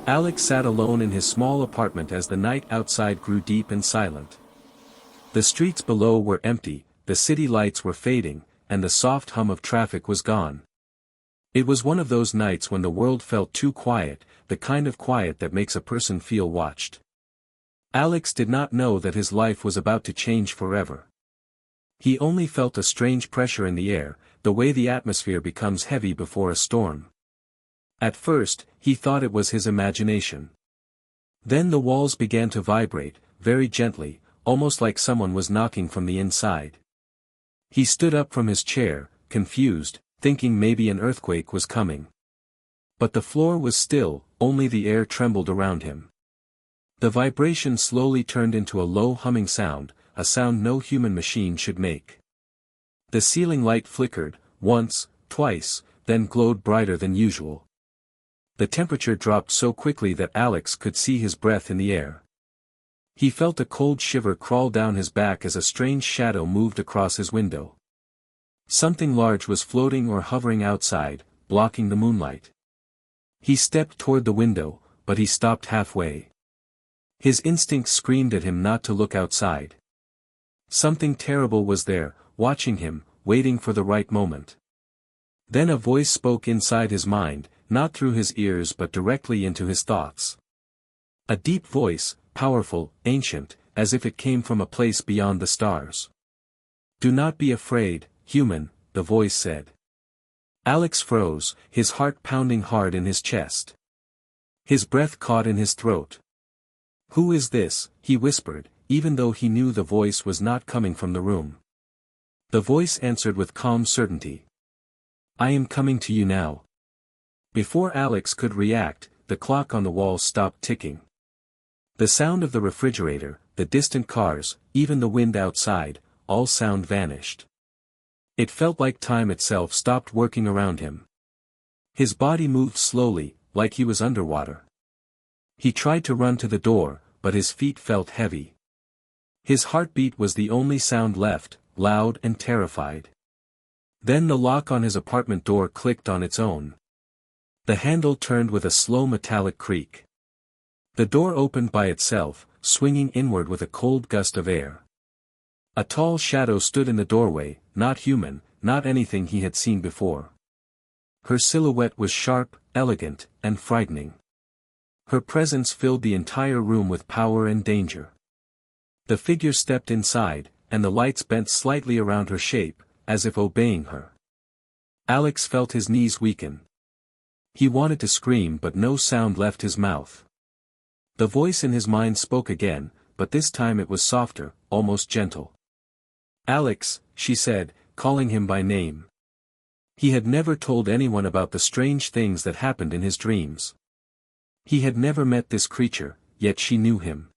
Alex sat alone in his small apartment as the night outside grew deep and silent. The streets below were empty, the city lights were fading, and the soft hum of traffic was gone. It was one of those nights when the world felt too quiet, the kind of quiet that makes a person feel watched. Alex did not know that his life was about to change forever. He only felt a strange pressure in the air, the way the atmosphere becomes heavy before a storm. At first, he thought it was his imagination. Then the walls began to vibrate, very gently, almost like someone was knocking from the inside. He stood up from his chair, confused, thinking maybe an earthquake was coming. But the floor was still, only the air trembled around him. The vibration slowly turned into a low humming sound, a sound no human machine should make. The ceiling light flickered, once, twice, then glowed brighter than usual. The temperature dropped so quickly that Alex could see his breath in the air. He felt a cold shiver crawl down his back as a strange shadow moved across his window. Something large was floating or hovering outside, blocking the moonlight. He stepped toward the window, but he stopped halfway. His instincts screamed at him not to look outside. Something terrible was there, watching him, waiting for the right moment. Then a voice spoke inside his mind, not through his ears but directly into his thoughts. A deep voice, powerful, ancient, as if it came from a place beyond the stars. "Do not be afraid, human," the voice said. Alex froze, his heart pounding hard in his chest. His breath caught in his throat. "Who is this?" he whispered, even though he knew the voice was not coming from the room. The voice answered with calm certainty. "I am coming to you now." Before Alex could react, the clock on the wall stopped ticking. The sound of the refrigerator, the distant cars, even the wind outside, all sound vanished. It felt like time itself stopped working around him. His body moved slowly, like he was underwater. He tried to run to the door, but his feet felt heavy. His heartbeat was the only sound left, loud and terrified. Then the lock on his apartment door clicked on its own. The handle turned with a slow metallic creak. The door opened by itself, swinging inward with a cold gust of air. A tall shadow stood in the doorway, not human, not anything he had seen before. Her silhouette was sharp, elegant, and frightening. Her presence filled the entire room with power and danger. The figure stepped inside, and the lights bent slightly around her shape, as if obeying her. Alex felt his knees weaken. He wanted to scream but no sound left his mouth. The voice in his mind spoke again, but this time it was softer, almost gentle. "Alex," she said, calling him by name. He had never told anyone about the strange things that happened in his dreams. He had never met this creature, yet she knew him.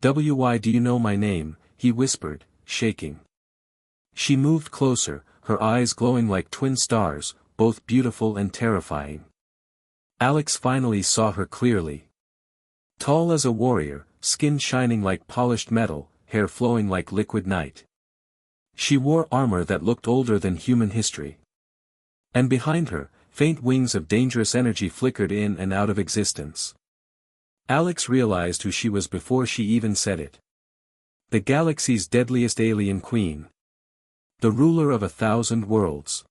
"Why do you know my name?" he whispered, shaking. She moved closer, her eyes glowing like twin stars, both beautiful and terrifying. Alex finally saw her clearly. Tall as a warrior, skin shining like polished metal, hair flowing like liquid night. She wore armor that looked older than human history. And behind her, faint wings of dangerous energy flickered in and out of existence. Alex realized who she was before she even said it. The galaxy's deadliest alien queen. The ruler of 1,000 worlds.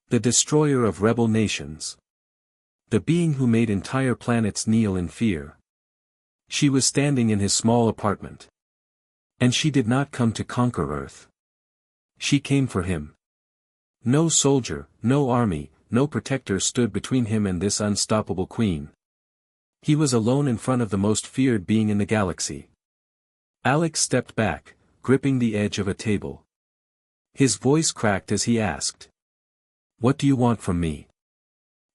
The destroyer of rebel nations. The being who made entire planets kneel in fear. She was standing in his small apartment. And she did not come to conquer Earth. She came for him. No soldier, no army, no protector stood between him and this unstoppable queen. He was alone in front of the most feared being in the galaxy. Alex stepped back, gripping the edge of a table. His voice cracked as he asked. "What do you want from me?"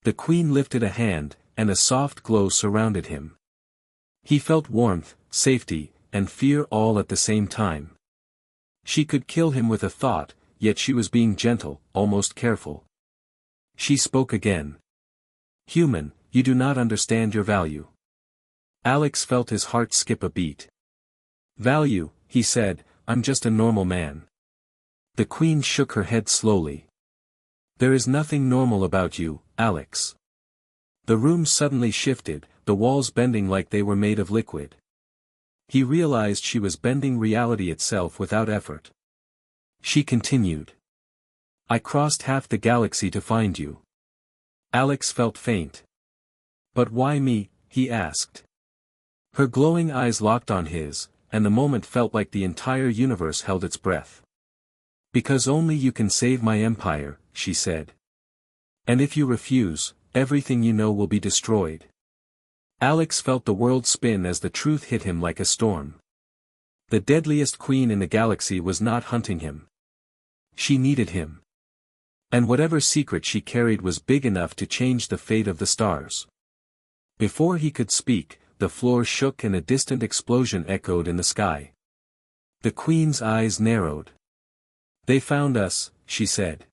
The queen lifted a hand, and a soft glow surrounded him. He felt warmth, safety, and fear all at the same time. She could kill him with a thought, yet she was being gentle, almost careful. She spoke again. "Human, you do not understand your value." Alex felt his heart skip a beat. "Value," he said, "I'm just a normal man." The queen shook her head slowly. "There is nothing normal about you, Alex." The room suddenly shifted, the walls bending like they were made of liquid. He realized she was bending reality itself without effort. She continued. I crossed half the galaxy to find you. Alex felt faint. But why me? He asked. Her glowing eyes locked on his, and the moment felt like the entire universe held its breath. Because only you can save my empire, she said. And if you refuse, everything you know will be destroyed. Alex felt the world spin as the truth hit him like a storm. The deadliest queen in the galaxy was not hunting him. She needed him. And whatever secret she carried was big enough to change the fate of the stars. Before he could speak, the floor shook and a distant explosion echoed in the sky. The queen's eyes narrowed. They found us, she said.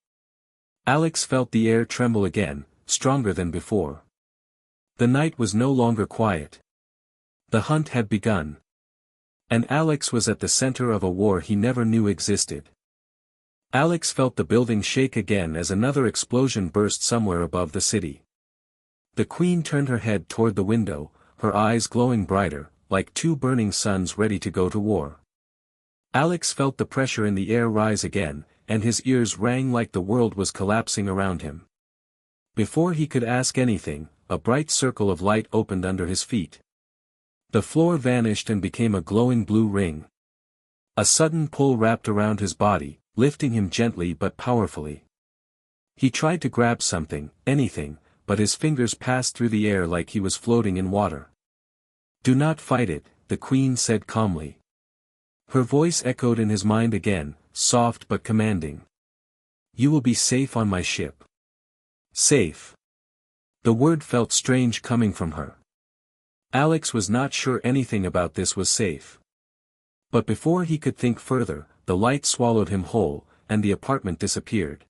Alex felt the air tremble again, stronger than before. The night was no longer quiet. The hunt had begun. And Alex was at the center of a war he never knew existed. Alex felt the building shake again as another explosion burst somewhere above the city. The queen turned her head toward the window, her eyes glowing brighter, like two burning suns ready to go to war. Alex felt the pressure in the air rise again, and his ears rang like the world was collapsing around him. Before he could ask anything, a bright circle of light opened under his feet. The floor vanished and became a glowing blue ring. A sudden pull wrapped around his body, lifting him gently but powerfully. He tried to grab something, anything, but his fingers passed through the air like he was floating in water. Do not fight it, the queen said calmly. Her voice echoed in his mind again, soft but commanding. You will be safe on my ship. Safe. The word felt strange coming from her. Alex was not sure anything about this was safe. But before he could think further, the light swallowed him whole, and the apartment disappeared.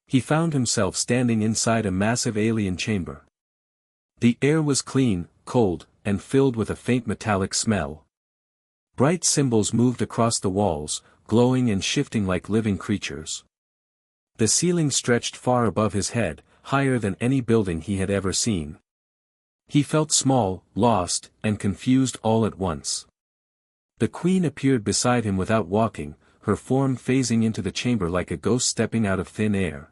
He found himself standing inside a massive alien chamber. The air was clean, cold, and filled with a faint metallic smell. Bright symbols moved across the walls, glowing and shifting like living creatures. The ceiling stretched far above his head, higher than any building he had ever seen. He felt small, lost, and confused all at once. The queen appeared beside him without walking, her form phasing into the chamber like a ghost stepping out of thin air.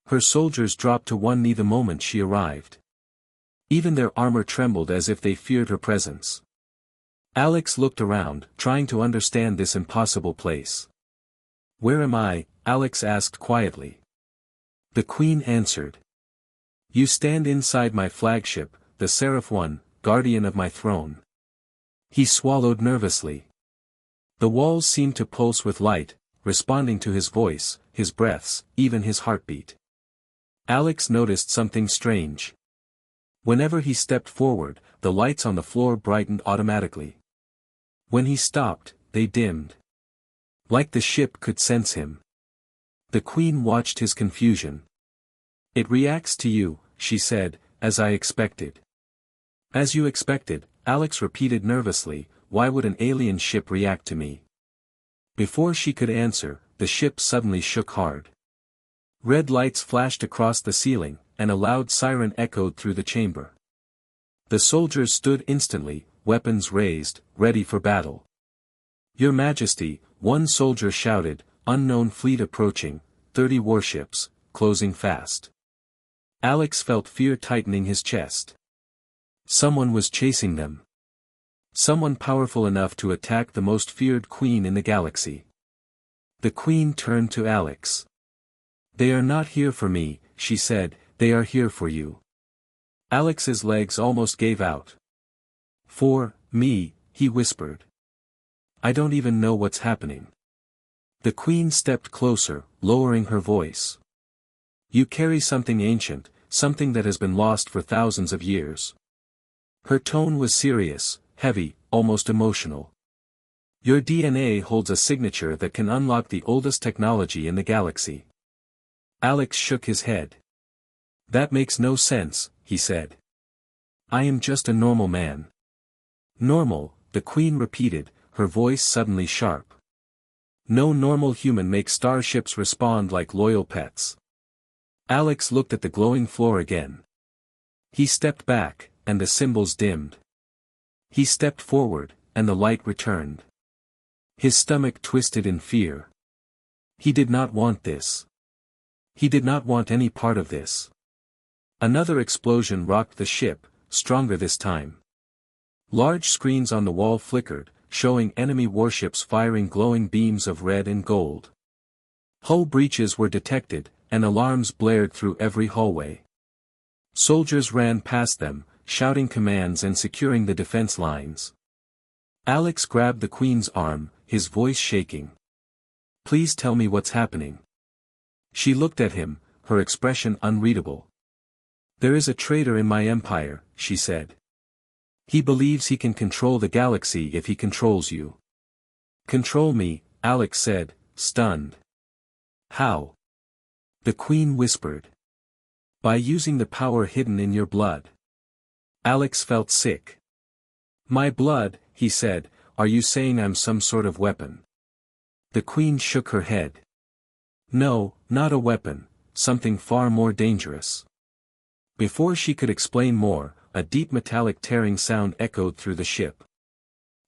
Her soldiers dropped to one knee the moment she arrived. Even their armor trembled as if they feared her presence. Alex looked around, trying to understand this impossible place. Where am I? Alex asked quietly. The queen answered. You stand inside my flagship, the Seraph One, guardian of my throne. He swallowed nervously. The walls seemed to pulse with light, responding to his voice, his breaths, even his heartbeat. Alex noticed something strange. Whenever he stepped forward, the lights on the floor brightened automatically. When he stopped, they dimmed. Like the ship could sense him. The queen watched his confusion. It reacts to you, she said, as I expected. As you expected, Alex repeated nervously, why would an alien ship react to me? Before she could answer, the ship suddenly shook hard. Red lights flashed across the ceiling, and a loud siren echoed through the chamber. The soldiers stood instantly, weapons raised, ready for battle. Your Majesty, one soldier shouted, unknown fleet approaching, 30 warships, closing fast. Alex felt fear tightening his chest. Someone was chasing them. Someone powerful enough to attack the most feared queen in the galaxy. The queen turned to Alex. They are not here for me, she said, they are here for you. Alex's legs almost gave out. For me, he whispered. I don't even know what's happening. The queen stepped closer, lowering her voice. You carry something ancient, something that has been lost for thousands of years. Her tone was serious, heavy, almost emotional. Your DNA holds a signature that can unlock the oldest technology in the galaxy. Alex shook his head. That makes no sense, he said. I am just a normal man. Normal, the queen repeated, her voice suddenly sharp. No normal human makes starships respond like loyal pets. Alex looked at the glowing floor again. He stepped back, and the symbols dimmed. He stepped forward, and the light returned. His stomach twisted in fear. He did not want this. He did not want any part of this. Another explosion rocked the ship, stronger this time. Large screens on the wall flickered, showing enemy warships firing glowing beams of red and gold. Hull breaches were detected, and alarms blared through every hallway. Soldiers ran past them, shouting commands and securing the defense lines. Alex grabbed the Queen's arm, his voice shaking. "Please tell me what's happening." She looked at him, her expression unreadable. "There is a traitor in my empire," she said. "He believes he can control the galaxy if he controls you." "Control me," Alex said, stunned. "How?" The Queen whispered. "By using the power hidden in your blood." Alex felt sick. "My blood," he said, "are you saying I'm some sort of weapon?" The Queen shook her head. "No, not a weapon, something far more dangerous." Before she could explain more, a deep metallic tearing sound echoed through the ship.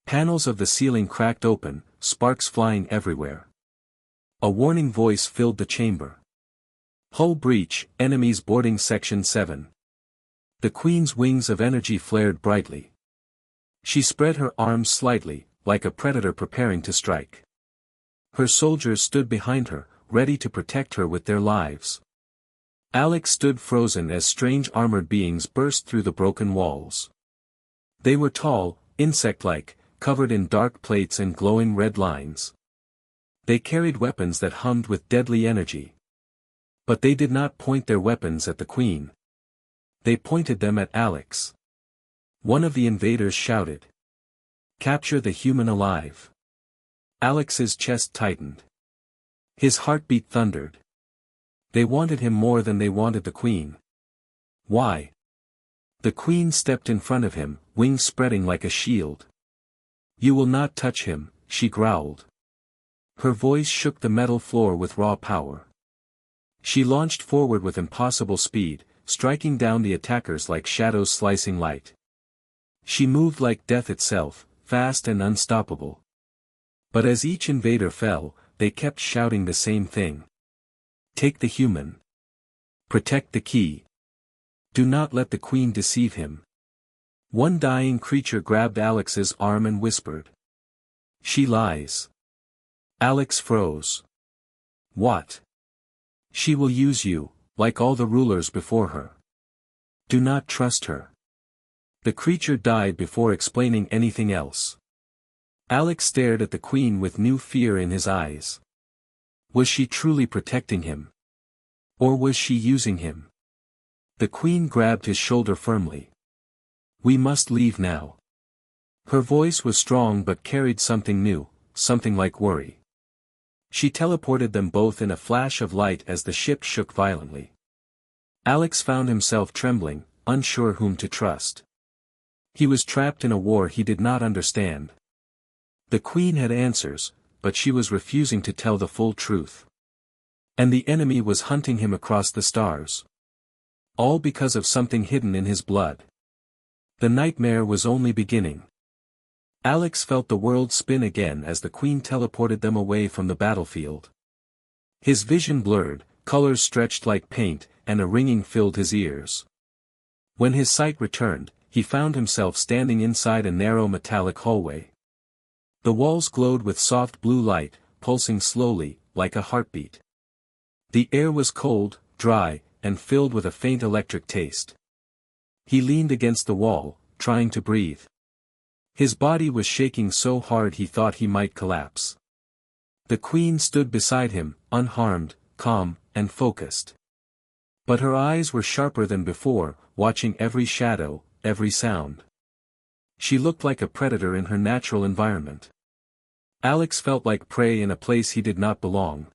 Panels of the ceiling cracked open, sparks flying everywhere. A warning voice filled the chamber. "Hull breach, enemies boarding Section 7. The Queen's wings of energy flared brightly. She spread her arms slightly, like a predator preparing to strike. Her soldiers stood behind her, ready to protect her with their lives. Alex stood frozen as strange armored beings burst through the broken walls. They were tall, insect-like, covered in dark plates and glowing red lines. They carried weapons that hummed with deadly energy. But they did not point their weapons at the Queen. They pointed them at Alex. One of the invaders shouted, "Capture the human alive." Alex's chest tightened. His heartbeat thundered. They wanted him more than they wanted the Queen. Why? The Queen stepped in front of him, wings spreading like a shield. "You will not touch him," she growled. Her voice shook the metal floor with raw power. She launched forward with impossible speed, striking down the attackers like shadows slicing light. She moved like death itself, fast and unstoppable. But as each invader fell, they kept shouting the same thing. "Take the human. Protect the key. Do not let the Queen deceive him." One dying creature grabbed Alex's arm and whispered, "She lies." Alex froze. "What?" "She will use you, like all the rulers before her. Do not trust her." The creature died before explaining anything else. Alex stared at the Queen with new fear in his eyes. Was she truly protecting him? Or was she using him? The Queen grabbed his shoulder firmly. "We must leave now." Her voice was strong but carried something new, something like worry. She teleported them both in a flash of light as the ship shook violently. Alex found himself trembling, unsure whom to trust. He was trapped in a war he did not understand. The Queen had answers, but she was refusing to tell the full truth. And the enemy was hunting him across the stars. All because of something hidden in his blood. The nightmare was only beginning. Alex felt the world spin again as the Queen teleported them away from the battlefield. His vision blurred, colors stretched like paint, and a ringing filled his ears. When his sight returned, he found himself standing inside a narrow metallic hallway. The walls glowed with soft blue light, pulsing slowly, like a heartbeat. The air was cold, dry, and filled with a faint electric taste. He leaned against the wall, trying to breathe. His body was shaking so hard he thought he might collapse. The Queen stood beside him, unharmed, calm, and focused. But her eyes were sharper than before, watching every shadow, every sound. She looked like a predator in her natural environment. Alex felt like prey in a place he did not belong.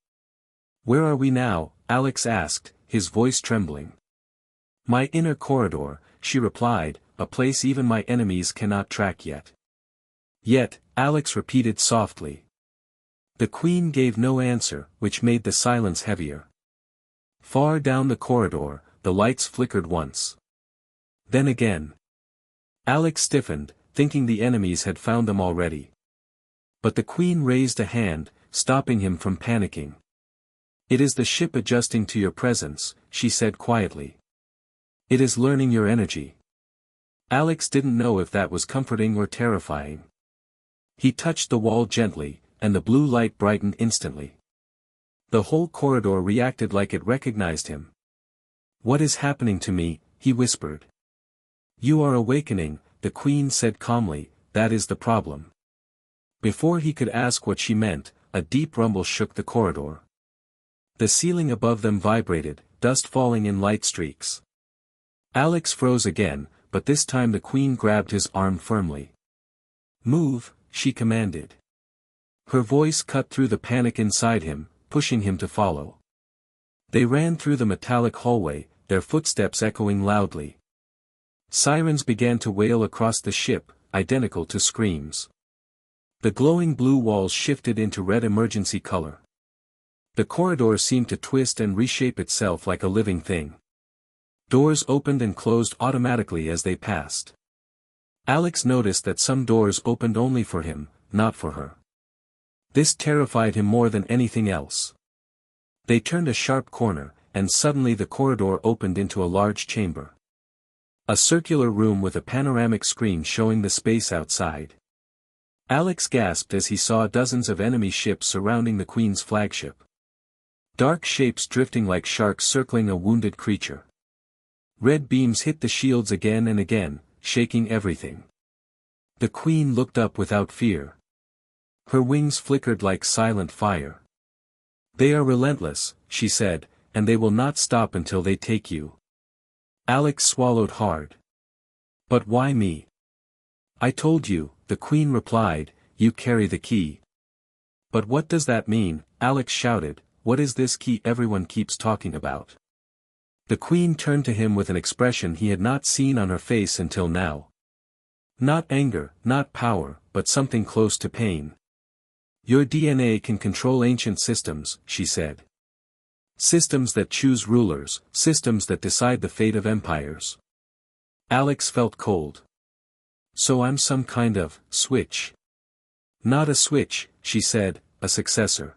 "Where are we now?" Alex asked, his voice trembling. "My inner corridor," she replied, "a place even my enemies cannot track yet." "Yet," Alex repeated softly. The Queen gave no answer, which made the silence heavier. Far down the corridor, the lights flickered once. Then again. Alex stiffened, thinking the enemies had found them already. But the Queen raised a hand, stopping him from panicking. "It is the ship adjusting to your presence," she said quietly. "It is learning your energy." Alex didn't know if that was comforting or terrifying. He touched the wall gently, and the blue light brightened instantly. The whole corridor reacted like it recognized him. "What is happening to me?" he whispered. "You are awakening," the Queen said calmly, "that is the problem." Before he could ask what she meant, a deep rumble shook the corridor. The ceiling above them vibrated, dust falling in light streaks. Alex froze again, but this time the Queen grabbed his arm firmly. "Move," she commanded. Her voice cut through the panic inside him, pushing him to follow. They ran through the metallic hallway, their footsteps echoing loudly. Sirens began to wail across the ship, identical to screams. The glowing blue walls shifted into red emergency color. The corridor seemed to twist and reshape itself like a living thing. Doors opened and closed automatically as they passed. Alex noticed that some doors opened only for him, not for her. This terrified him more than anything else. They turned a sharp corner, and suddenly the corridor opened into a large chamber. A circular room with a panoramic screen showing the space outside. Alex gasped as he saw dozens of enemy ships surrounding the Queen's flagship. Dark shapes drifting like sharks circling a wounded creature. Red beams hit the shields again and again, shaking everything. The Queen looked up without fear. Her wings flickered like silent fire. "They are relentless," she said, "and they will not stop until they take you." Alex swallowed hard. "But why me?" "I told you," the Queen replied, "you carry the key." "But what does that mean?" Alex shouted. "What is this key everyone keeps talking about?" The Queen turned to him with an expression he had not seen on her face until now. Not anger, not power, but something close to pain. "Your DNA can control ancient systems," she said. "Systems that choose rulers, systems that decide the fate of empires." Alex felt cold. "So I'm some kind of switch." "Not a switch," she said, "a successor."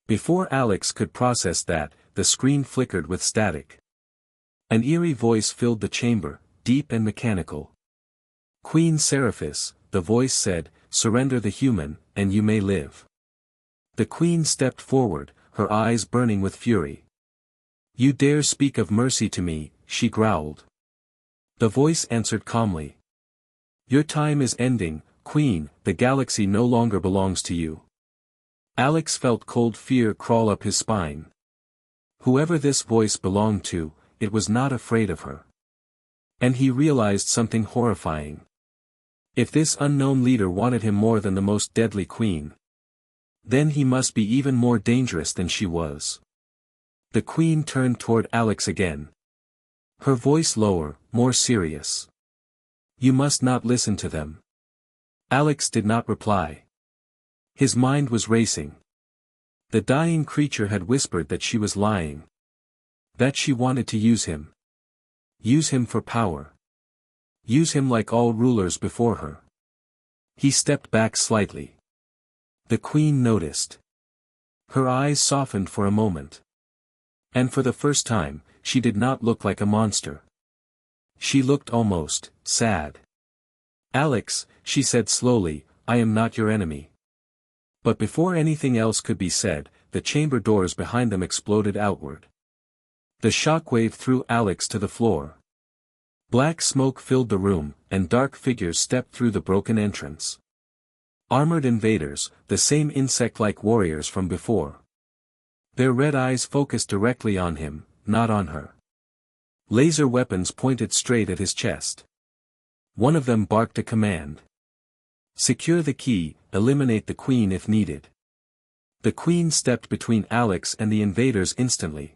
Before Alex could process that, the screen flickered with static. An eerie voice filled the chamber, deep and mechanical. "Queen Seraphis," the voice said, "surrender the human, and you may live." The Queen stepped forward, her eyes burning with fury. "You dare speak of mercy to me," she growled. The voice answered calmly. "Your time is ending, Queen, the galaxy no longer belongs to you." Alex felt cold fear crawl up his spine. Whoever this voice belonged to, it was not afraid of her. And he realized something horrifying. If this unknown leader wanted him more than the most deadly queen, then he must be even more dangerous than she was. The Queen turned toward Alex again. Her voice lower, more serious. "You must not listen to them." Alex did not reply. His mind was racing. The dying creature had whispered that she was lying. That she wanted to use him. Use him for power. Use him like all rulers before her. He stepped back slightly. The Queen noticed. Her eyes softened for a moment. And for the first time, she did not look like a monster. She looked almost sad. "Alex," she said slowly, "I am not your enemy." But before anything else could be said, the chamber doors behind them exploded outward. The shockwave threw Alex to the floor. Black smoke filled the room, and dark figures stepped through the broken entrance. Armored invaders, the same insect-like warriors from before. Their red eyes focused directly on him, not on her. Laser weapons pointed straight at his chest. One of them barked a command. "Secure the key, eliminate the Queen if needed." The Queen stepped between Alex and the invaders instantly.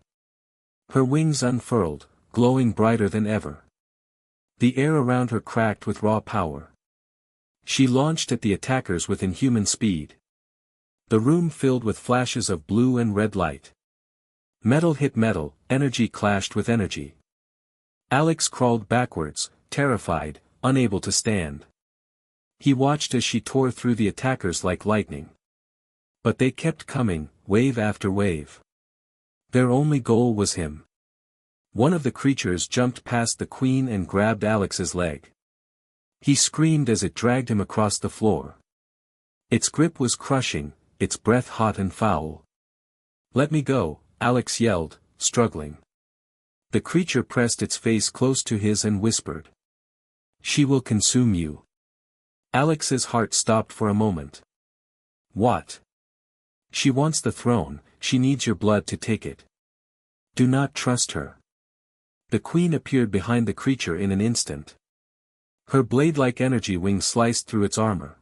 Her wings unfurled, glowing brighter than ever. The air around her cracked with raw power. She launched at the attackers with inhuman speed. The room filled with flashes of blue and red light. Metal hit metal, energy clashed with energy. Alex crawled backwards, terrified, unable to stand. He watched as she tore through the attackers like lightning. But they kept coming, wave after wave. Their only goal was him. One of the creatures jumped past the queen and grabbed Alex's leg. He screamed as it dragged him across the floor. Its grip was crushing, its breath hot and foul. "Let me go," Alex yelled, struggling. The creature pressed its face close to his and whispered. "She will consume you." Alex's heart stopped for a moment. "What?" "She wants the throne, she needs your blood to take it. Do not trust her." The queen appeared behind the creature in an instant. Her blade-like energy wings sliced through its armor.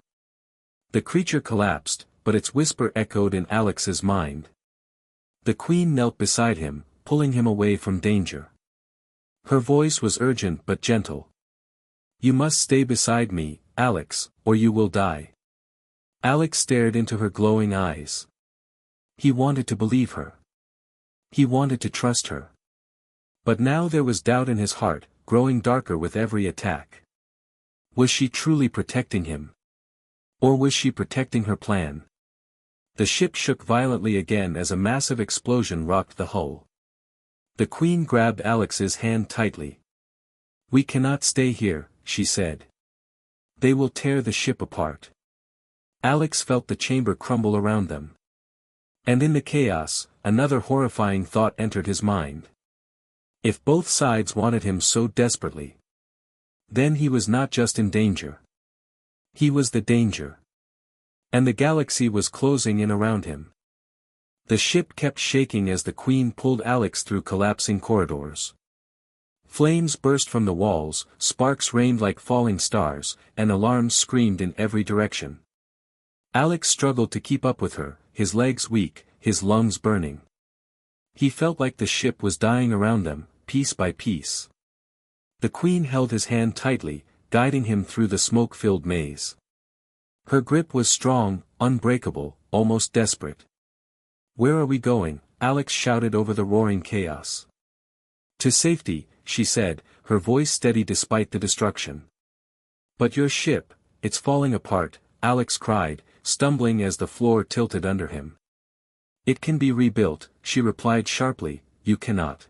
The creature collapsed, but its whisper echoed in Alex's mind. The queen knelt beside him, pulling him away from danger. Her voice was urgent but gentle. "You must stay beside me, Alex, or you will die." Alex stared into her glowing eyes. He wanted to believe her. He wanted to trust her. But now there was doubt in his heart, growing darker with every attack. Was she truly protecting him? Or was she protecting her plan? The ship shook violently again as a massive explosion rocked the hull. The queen grabbed Alex's hand tightly. "We cannot stay here," she said. "They will tear the ship apart." Alex felt the chamber crumble around them. And in the chaos, another horrifying thought entered his mind. If both sides wanted him so desperately, then he was not just in danger. He was the danger. And the galaxy was closing in around him. The ship kept shaking as the queen pulled Alex through collapsing corridors. Flames burst from the walls, sparks rained like falling stars, and alarms screamed in every direction. Alex struggled to keep up with her, his legs weak, his lungs burning. He felt like the ship was dying around them, piece by piece. The queen held his hand tightly, guiding him through the smoke-filled maze. Her grip was strong, unbreakable, almost desperate. "Where are we going?" Alex shouted over the roaring chaos. "To safety," she said, her voice steady despite the destruction. "But your ship, it's falling apart," Alex cried, stumbling as the floor tilted under him. "It can be rebuilt," she replied sharply, "you cannot."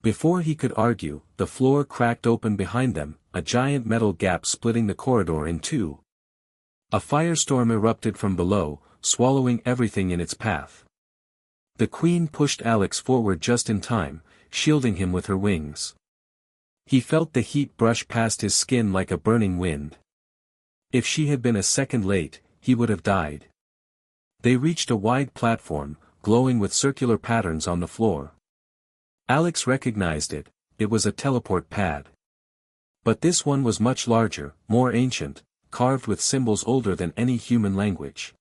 Before he could argue, the floor cracked open behind them, a giant metal gap splitting the corridor in two. A firestorm erupted from below, swallowing everything in its path. The queen pushed Alex forward just in time, shielding him with her wings. He felt the heat brush past his skin like a burning wind. If she had been a second late, he would have died. They reached a wide platform, glowing with circular patterns on the floor. Alex recognized it, it was a teleport pad. But this one was much larger, more ancient, carved with symbols older than any human language.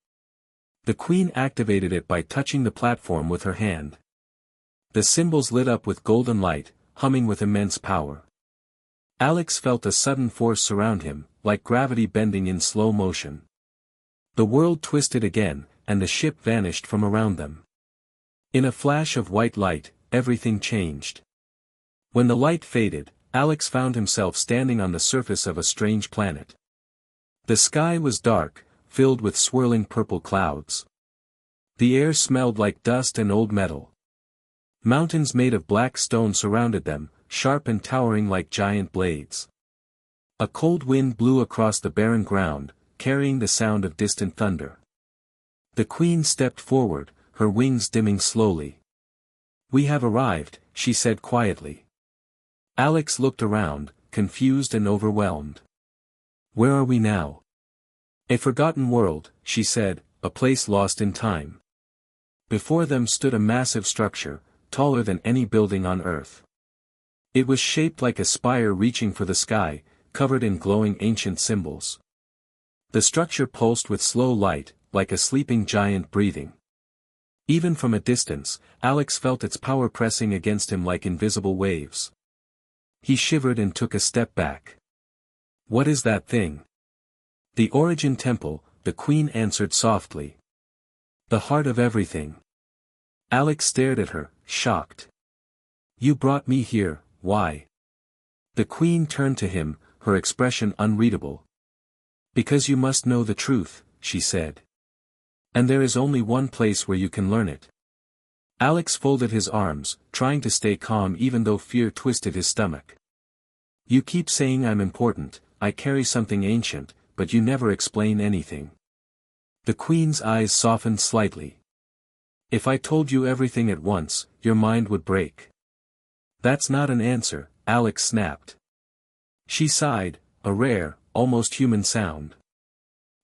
The queen activated it by touching the platform with her hand. The symbols lit up with golden light, humming with immense power. Alex felt a sudden force surround him, like gravity bending in slow motion. The world twisted again, and the ship vanished from around them. In a flash of white light, everything changed. When the light faded, Alex found himself standing on the surface of a strange planet. The sky was dark, filled with swirling purple clouds. The air smelled like dust and old metal. Mountains made of black stone surrounded them, sharp and towering like giant blades. A cold wind blew across the barren ground, carrying the sound of distant thunder. The queen stepped forward, her wings dimming slowly. "We have arrived," she said quietly. Alex looked around, confused and overwhelmed. "Where are we now?" "A forgotten world," she said, "a place lost in time." Before them stood a massive structure, taller than any building on Earth. It was shaped like a spire reaching for the sky, covered in glowing ancient symbols. The structure pulsed with slow light, like a sleeping giant breathing. Even from a distance, Alex felt its power pressing against him like invisible waves. He shivered and took a step back. "What is that thing?" "The Origin Temple," the queen answered softly. "The heart of everything." Alex stared at her, shocked. "You brought me here, why?" The queen turned to him, her expression unreadable. "Because you must know the truth," she said. "And there is only one place where you can learn it." Alex folded his arms, trying to stay calm even though fear twisted his stomach. "You keep saying I'm important, I carry something ancient, but you never explain anything." The Queen's eyes softened slightly. "If I told you everything at once, your mind would break." "That's not an answer," Alex snapped. She sighed, a rare, almost human sound.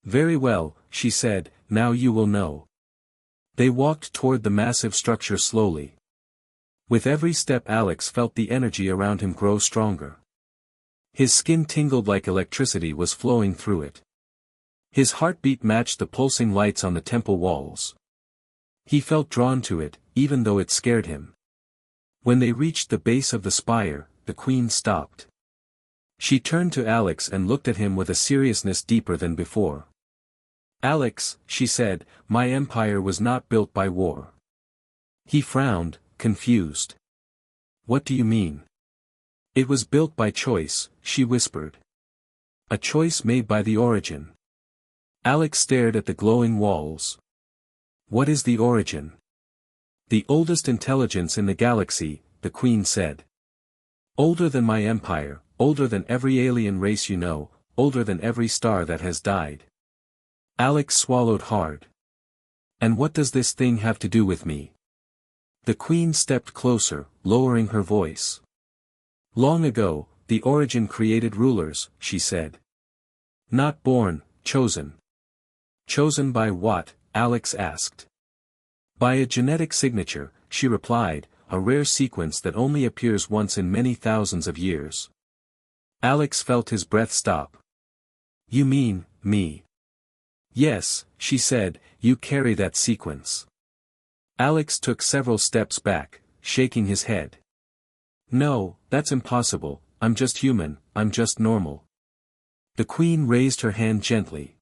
"Very well," she said, "now you will know." They walked toward the massive structure slowly. With every step Alex felt the energy around him grow stronger. His skin tingled like electricity was flowing through it. His heartbeat matched the pulsing lights on the temple walls. He felt drawn to it, even though it scared him. When they reached the base of the spire, the Queen stopped. She turned to Alex and looked at him with a seriousness deeper than before. "Alex," she said, "my empire was not built by war." He frowned, confused. "What do you mean?" "It was built by choice," she whispered. "A choice made by the origin." Alex stared at the glowing walls. "What is the origin?" "The oldest intelligence in the galaxy," the Queen said. "Older than my empire, older than every alien race you know, older than every star that has died." Alex swallowed hard. "And what does this thing have to do with me?" The Queen stepped closer, lowering her voice. "Long ago, the origin created rulers," she said. "Not born, chosen." "Chosen by what?" Alex asked. "By a genetic signature," she replied, "a rare sequence that only appears once in many thousands of years." Alex felt his breath stop. "You mean, me?" "Yes," she said, "you carry that sequence." Alex took several steps back, shaking his head. "No, that's impossible, I'm just human, I'm just normal." The Queen raised her hand gently.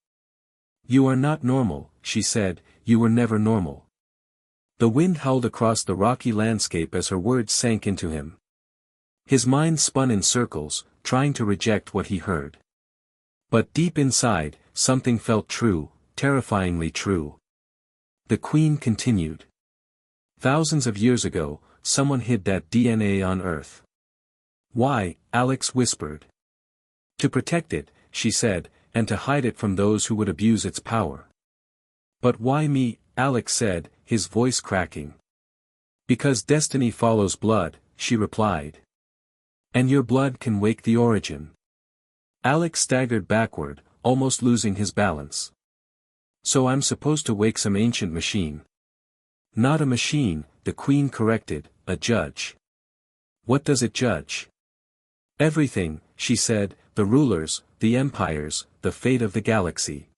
"You are not normal," she said, "you were never normal." The wind howled across the rocky landscape as her words sank into him. His mind spun in circles, trying to reject what he heard. But deep inside, something felt true, terrifyingly true. The Queen continued. "Thousands of years ago, someone hid that DNA on Earth." "Why?" Alex whispered. "To protect it," she said, "and to hide it from those who would abuse its power." "But why me?" Alex said, his voice cracking. "Because destiny follows blood," she replied. "And your blood can wake the origin." Alex staggered backward, almost losing his balance. "So I'm supposed to wake some ancient machine." "Not a machine," the Queen corrected, "a judge." "What does it judge?" "Everything," she said, "the rulers, the empires, the fate of the galaxy."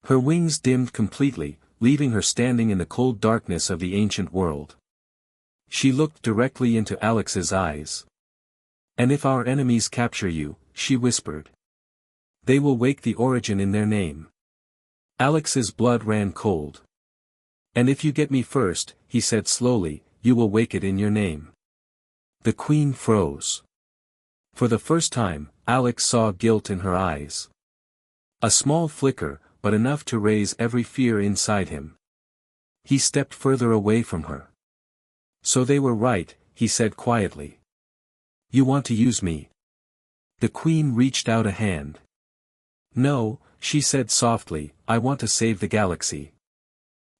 Her wings dimmed completely, leaving her standing in the cold darkness of the ancient world. She looked directly into Alex's eyes. "And if our enemies capture you," she whispered, "they will wake the origin in their name." Alex's blood ran cold. "And if you get me first," he said slowly, "you will wake it in your name." The Queen froze. For the first time, Alex saw guilt in her eyes. A small flicker, but enough to raise every fear inside him. He stepped further away from her. "So they were right," he said quietly. "You want to use me?" The Queen reached out a hand. "No," she said softly, "I want to save the galaxy."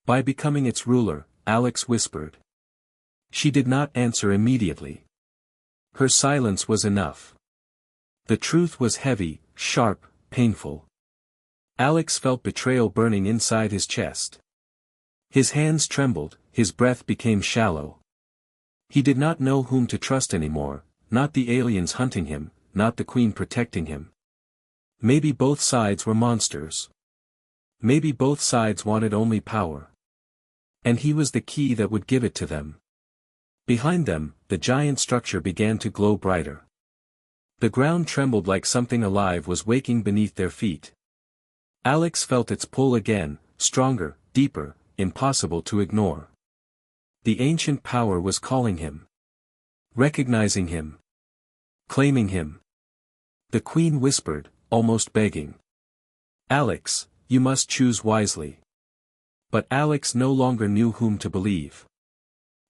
"By becoming its ruler," Alex whispered. She did not answer immediately. Her silence was enough. The truth was heavy, sharp, painful. Alex felt betrayal burning inside his chest. His hands trembled, his breath became shallow. He did not know whom to trust anymore, not the aliens hunting him, not the Queen protecting him. Maybe both sides were monsters. Maybe both sides wanted only power. And he was the key that would give it to them. Behind them, the giant structure began to glow brighter. The ground trembled like something alive was waking beneath their feet. Alex felt its pull again, stronger, deeper, impossible to ignore. The ancient power was calling him. Recognizing him. Claiming him. The queen whispered, almost begging. Alex, you must choose wisely. But Alex no longer knew whom to believe.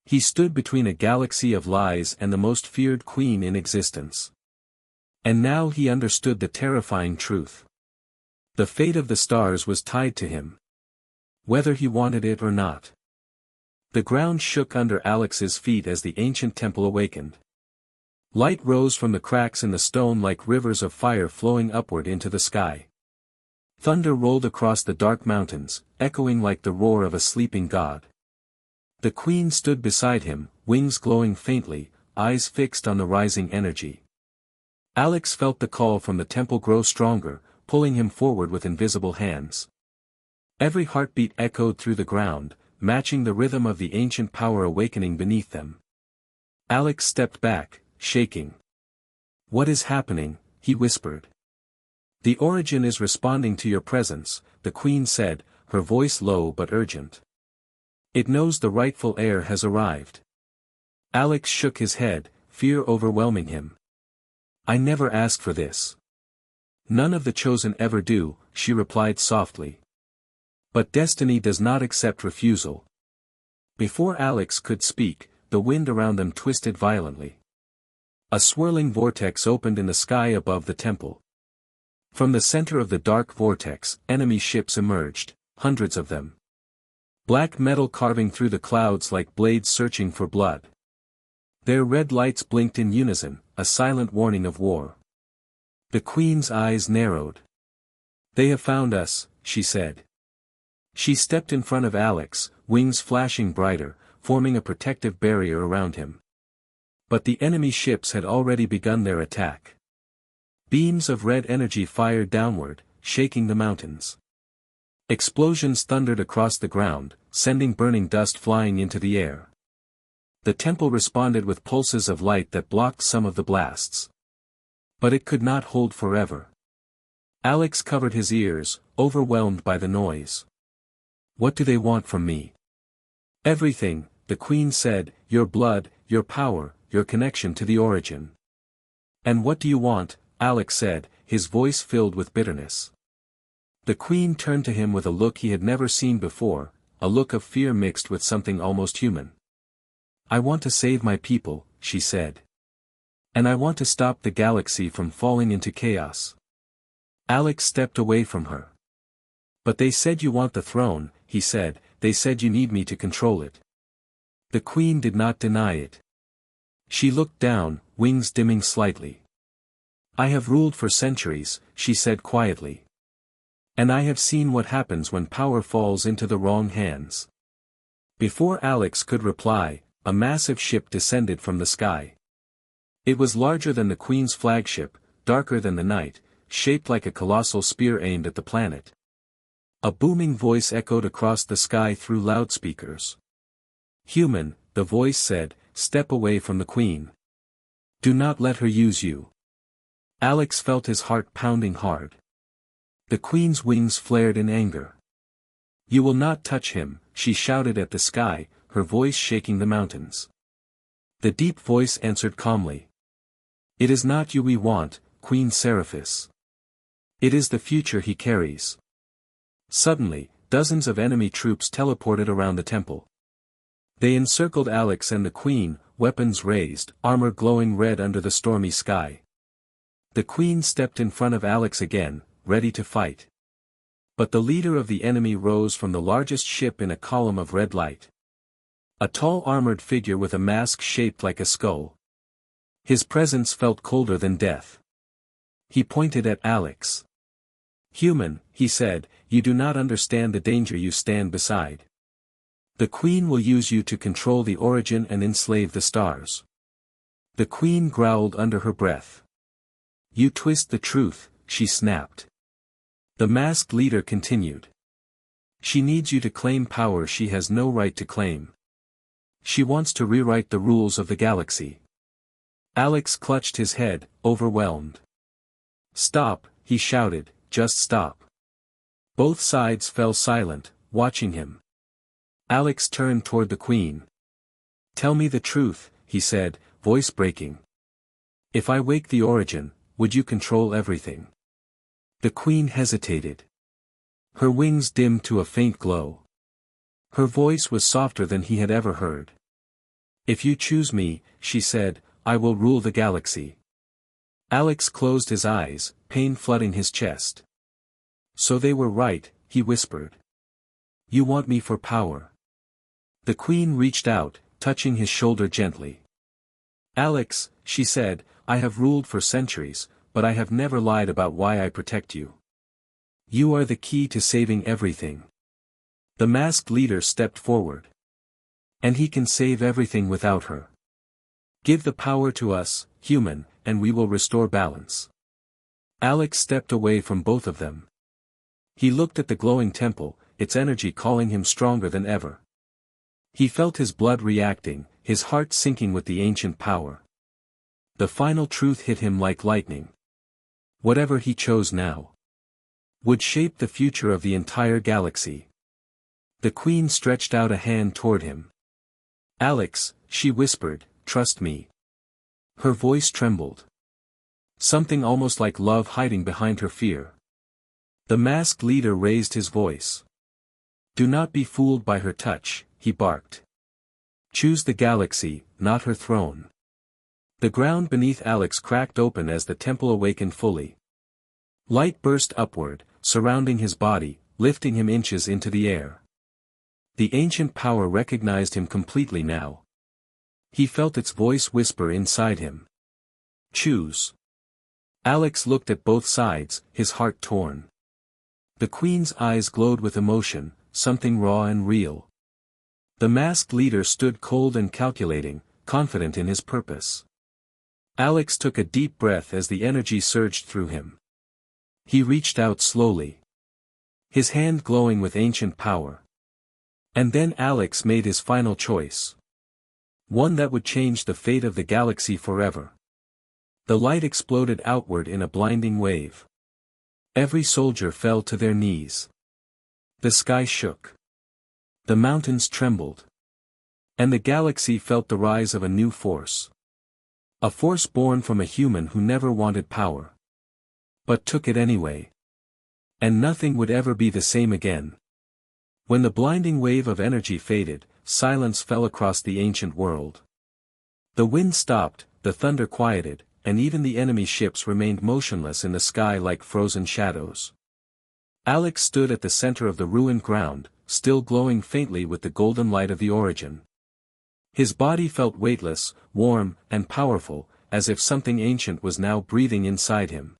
He stood between a galaxy of lies and the most feared queen in existence. And now he understood the terrifying truth. The fate of the stars was tied to him. Whether he wanted it or not. The ground shook under Alex's feet as the ancient temple awakened. Light rose from the cracks in the stone like rivers of fire flowing upward into the sky. Thunder rolled across the dark mountains, echoing like the roar of a sleeping god. The queen stood beside him, wings glowing faintly, eyes fixed on the rising energy. Alex felt the call from the temple grow stronger, pulling him forward with invisible hands. Every heartbeat echoed through the ground, matching the rhythm of the ancient power awakening beneath them. Alex stepped back, shaking. What is happening? He whispered. The origin is responding to your presence, the queen said, her voice low but urgent. It knows the rightful heir has arrived. Alex shook his head, fear overwhelming him. I never asked for this. None of the chosen ever do, she replied softly. But destiny does not accept refusal. Before Alex could speak, the wind around them twisted violently. A swirling vortex opened in the sky above the temple. From the center of the dark vortex, enemy ships emerged, hundreds of them. Black metal carving through the clouds like blades searching for blood. Their red lights blinked in unison, a silent warning of war. The queen's eyes narrowed. They have found us, she said. She stepped in front of Alex, wings flashing brighter, forming a protective barrier around him. But the enemy ships had already begun their attack. Beams of red energy fired downward, shaking the mountains. Explosions thundered across the ground, sending burning dust flying into the air. The temple responded with pulses of light that blocked some of the blasts. But it could not hold forever. Alex covered his ears, overwhelmed by the noise. What do they want from me? Everything, the queen said, your blood, your power, your connection to the origin. And what do you want? Alex said, his voice filled with bitterness. The queen turned to him with a look he had never seen before, a look of fear mixed with something almost human. I want to save my people, she said. And I want to stop the galaxy from falling into chaos. Alex stepped away from her. But they said you want the throne, he said, they said you need me to control it. The queen did not deny it. She looked down, wings dimming slightly. I have ruled for centuries, she said quietly. And I have seen what happens when power falls into the wrong hands. Before Alex could reply, a massive ship descended from the sky. It was larger than the Queen's flagship, darker than the night, shaped like a colossal spear aimed at the planet. A booming voice echoed across the sky through loudspeakers. Human, the voice said, step away from the Queen. Do not let her use you. Alex felt his heart pounding hard. The Queen's wings flared in anger. You will not touch him, she shouted at the sky, her voice shaking the mountains. The deep voice answered calmly. It is not you we want, Queen Seraphis. It is the future he carries. Suddenly, dozens of enemy troops teleported around the temple. They encircled Alex and the Queen, weapons raised, armor glowing red under the stormy sky. The Queen stepped in front of Alex again, ready to fight. But the leader of the enemy rose from the largest ship in a column of red light. A tall armored figure with a mask shaped like a skull. His presence felt colder than death. He pointed at Alex. Human, he said, you do not understand the danger you stand beside. The Queen will use you to control the origin and enslave the stars. The Queen growled under her breath. You twist the truth, she snapped. The masked leader continued. She needs you to claim power she has no right to claim. She wants to rewrite the rules of the galaxy. Alex clutched his head, overwhelmed. Stop, he shouted, just stop. Both sides fell silent, watching him. Alex turned toward the Queen. Tell me the truth, he said, voice breaking. If I wake the origin, would you control everything? The queen hesitated. Her wings dimmed to a faint glow. Her voice was softer than he had ever heard. If you choose me, she said, I will rule the galaxy. Alex closed his eyes, pain flooding his chest. So they were right, he whispered. You want me for power. The queen reached out, touching his shoulder gently. Alex, she said, I have ruled for centuries, but I have never lied about why I protect you. You are the key to saving everything. The masked leader stepped forward. And he can save everything without her. Give the power to us, human, and we will restore balance. Alex stepped away from both of them. He looked at the glowing temple, its energy calling him stronger than ever. He felt his blood reacting, his heart sinking with the ancient power. The final truth hit him like lightning. Whatever he chose now would shape the future of the entire galaxy. The queen stretched out a hand toward him. Alex, she whispered, trust me. Her voice trembled. Something almost like love hiding behind her fear. The masked leader raised his voice. Do not be fooled by her touch, he barked. Choose the galaxy, not her throne. The ground beneath Alex cracked open as the temple awakened fully. Light burst upward, surrounding his body, lifting him inches into the air. The ancient power recognized him completely now. He felt its voice whisper inside him. Choose. Alex looked at both sides, his heart torn. The queen's eyes glowed with emotion, something raw and real. The masked leader stood cold and calculating, confident in his purpose. Alex took a deep breath as the energy surged through him. He reached out slowly. His hand glowing with ancient power. And then Alex made his final choice. One that would change the fate of the galaxy forever. The light exploded outward in a blinding wave. Every soldier fell to their knees. The sky shook. The mountains trembled. And the galaxy felt the rise of a new force. A force born from a human who never wanted power. But took it anyway. And nothing would ever be the same again. When the blinding wave of energy faded, silence fell across the ancient world. The wind stopped, the thunder quieted, and even the enemy ships remained motionless in the sky like frozen shadows. Alex stood at the center of the ruined ground, still glowing faintly with the golden light of the origin. His body felt weightless, warm, and powerful, as if something ancient was now breathing inside him.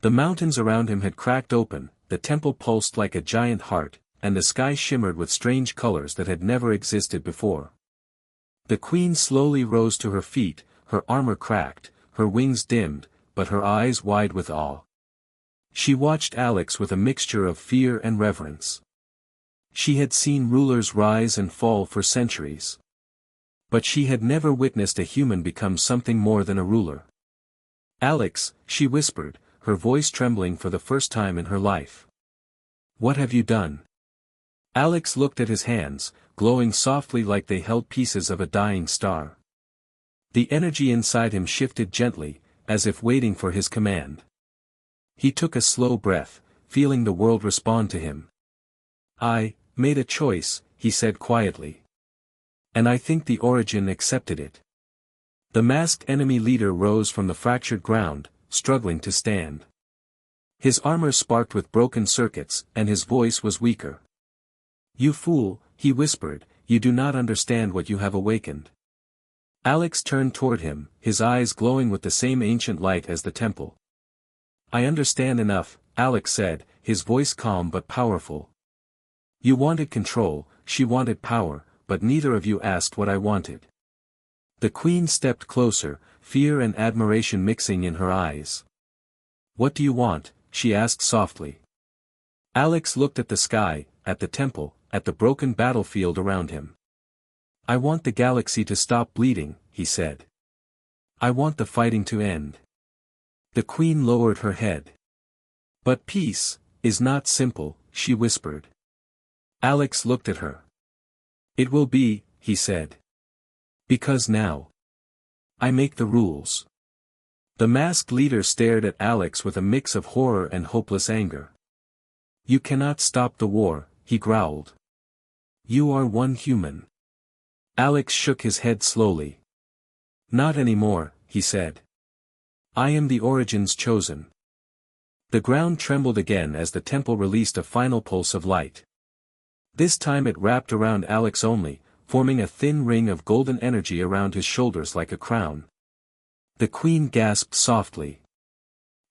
The mountains around him had cracked open, the temple pulsed like a giant heart, and the sky shimmered with strange colors that had never existed before. The queen slowly rose to her feet, her armor cracked, her wings dimmed, but her eyes wide with awe. She watched Alex with a mixture of fear and reverence. She had seen rulers rise and fall for centuries. But she had never witnessed a human become something more than a ruler. Alex, she whispered, her voice trembling for the first time in her life. What have you done? Alex looked at his hands, glowing softly like they held pieces of a dying star. The energy inside him shifted gently, as if waiting for his command. He took a slow breath, feeling the world respond to him. I made a choice, he said quietly. And I think the origin accepted it. The masked enemy leader rose from the fractured ground, struggling to stand. His armor sparked with broken circuits, and his voice was weaker. You fool, he whispered, you do not understand what you have awakened. Alex turned toward him, his eyes glowing with the same ancient light as the temple. I understand enough, Alex said, his voice calm but powerful. You wanted control, she wanted power, but neither of you asked what I wanted. The queen stepped closer, fear and admiration mixing in her eyes. What do you want? She asked softly. Alex looked at the sky, at the temple, at the broken battlefield around him. I want the galaxy to stop bleeding, he said. I want the fighting to end. The queen lowered her head. But peace is not simple, she whispered. Alex looked at her. It will be, he said. Because now I make the rules. The masked leader stared at Alex with a mix of horror and hopeless anger. "You cannot stop the war," he growled. "You are one human." Alex shook his head slowly. "Not anymore," he said. "I am the Origin's chosen." The ground trembled again as the temple released a final pulse of light. This time it wrapped around Alex only, forming a thin ring of golden energy around his shoulders like a crown. The queen gasped softly.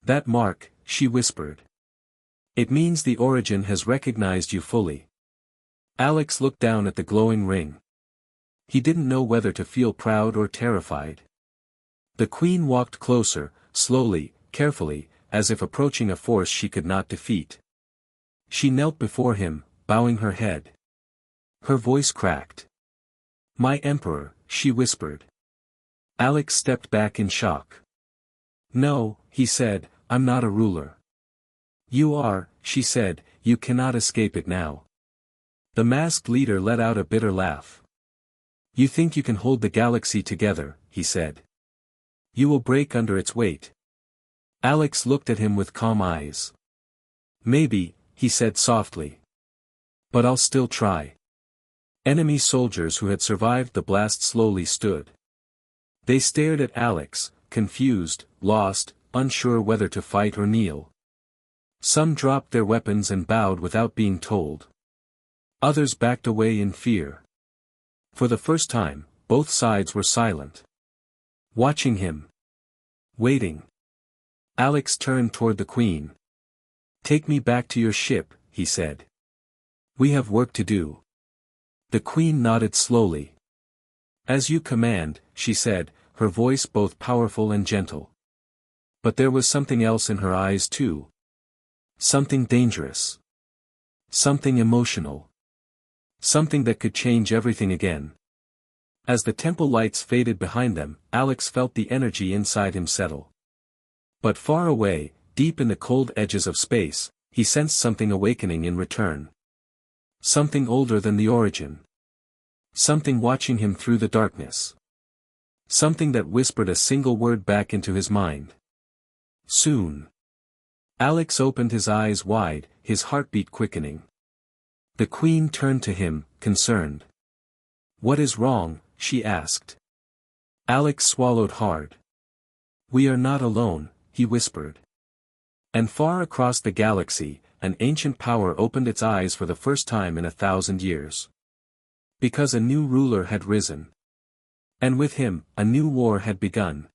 "That mark," she whispered. "It means the Origin has recognized you fully." Alex looked down at the glowing ring. He didn't know whether to feel proud or terrified. The queen walked closer, slowly, carefully, as if approaching a force she could not defeat. She knelt before him, bowing her head. Her voice cracked. "My emperor," she whispered. Alex stepped back in shock. "No," he said, "I'm not a ruler." "You are," she said, "you cannot escape it now." The masked leader let out a bitter laugh. "You think you can hold the galaxy together," he said. "You will break under its weight." Alex looked at him with calm eyes. "Maybe," he said softly. "But I'll still try." Enemy soldiers who had survived the blast slowly stood. They stared at Alex, confused, lost, unsure whether to fight or kneel. Some dropped their weapons and bowed without being told. Others backed away in fear. For the first time, both sides were silent. Watching him. Waiting. Alex turned toward the queen. "Take me back to your ship," he said. "We have work to do." The queen nodded slowly. "As you command," she said, her voice both powerful and gentle. But there was something else in her eyes too. Something dangerous. Something emotional. Something that could change everything again. As the temple lights faded behind them, Alex felt the energy inside him settle. But far away, deep in the cold edges of space, he sensed something awakening in return. Something older than the Origin. Something watching him through the darkness. Something that whispered a single word back into his mind. Soon. Alex opened his eyes wide, his heartbeat quickening. The queen turned to him, concerned. "What is wrong?" she asked. Alex swallowed hard. "We are not alone," he whispered. And far across the galaxy, an ancient power opened its eyes for the first time in 1,000 years. Because a new ruler had risen. And with him, a new war had begun.